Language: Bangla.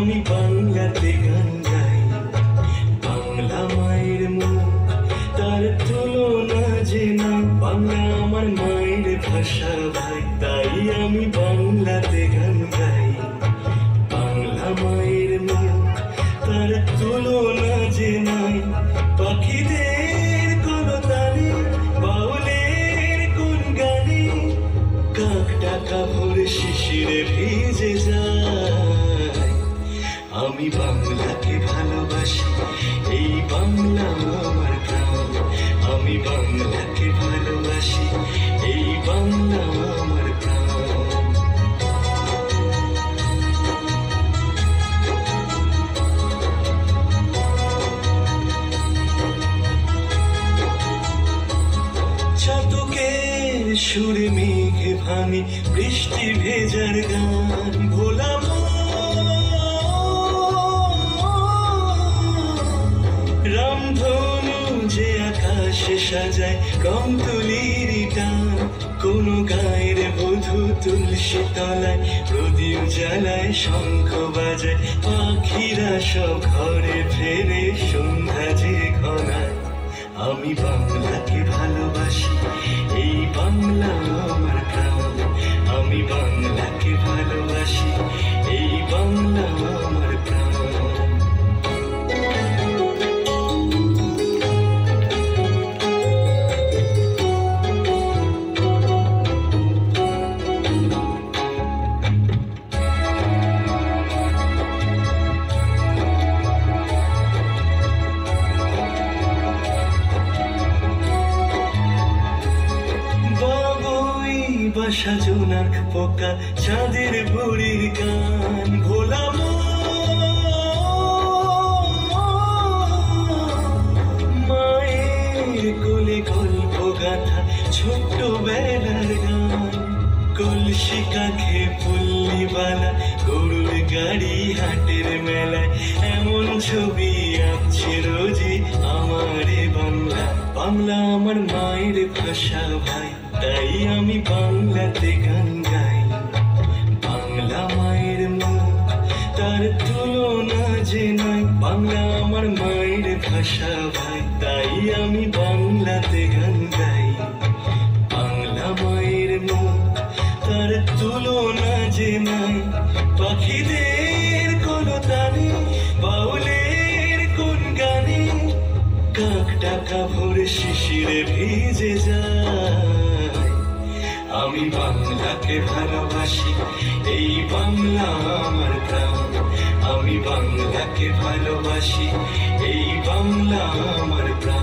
আমি বাংলাতে গান গাই, বাংলা মায়ের মুখ, তার তুলনা যে না। বাংলা আমার মায়ের ভাষা ভাই, তাই আমি বাংলাতে গান গাই। বাংলা মায়ের মুখ, তার তুলনা যে নাই। পাখিদের কলতানে, বাউলের কোন গানে, কাক ডাকা ভোর শিশিরে ভিজে যায়। আমি বাংলাকে ভালোবাসি, এই বাংলা আমার প্রাণ। আমি বাংলাকে ভালোবাসি, এই বাংলা আমার প্রাণ। চাতকের সুরে মেঘে ভাঙে বৃষ্টি ভেজার গান। ভোলা রামধনু যে আকাশে সাজায় কমতুলির টান। কোন গায়ের বধূ তুলসী তলায় প্রদীপ জ্বালায়, শঙ্খ বাজায়, পাখিরা সব ঘরে ফেরে সন্ধ্যা যে ঘনায়। আমি বাংলাকে ভালোবাসি, এই বাংলা আমার প্রাণ। আমি বাংলাকে ভালোবাসি, এই বাংলা আমার প্রাণ। বাসা জোনাক পোকা, চাঁদের বুড়ির গান। ভোলা মায়ের কোলে গল্প গাথা ছোট্ট বেলার গান। কলসি কাঁখে পল্লীবালা, গরুর গাড়ি হাটের মেলায়, এমন ছবি আঁকছে রোজই আমারে বাংলা। বাংলা আমার মায়ের ভাষা ভাই, তাই আমি বাংলাতে গান গাই। বাংলা মায়ের মুখ, তার তুলনা যে নাই। বাংলা আমার মায়ের ভাষা ভাই, তাই আমি বাংলাতে গান গাই। বাংলা মায়ের মুখ, তার তুলনা যে নাই। পাখিদের কলতানে, বাউলের কোন গানে, কাক ডাকা ভোর শিশিরে ভিজে যায়। আমি বাংলাকে ভালোবাসি, এই বাংলা আমার প্রাণ। আমি বাংলাকে ভালোবাসি, এই বাংলা আমার প্রাণ।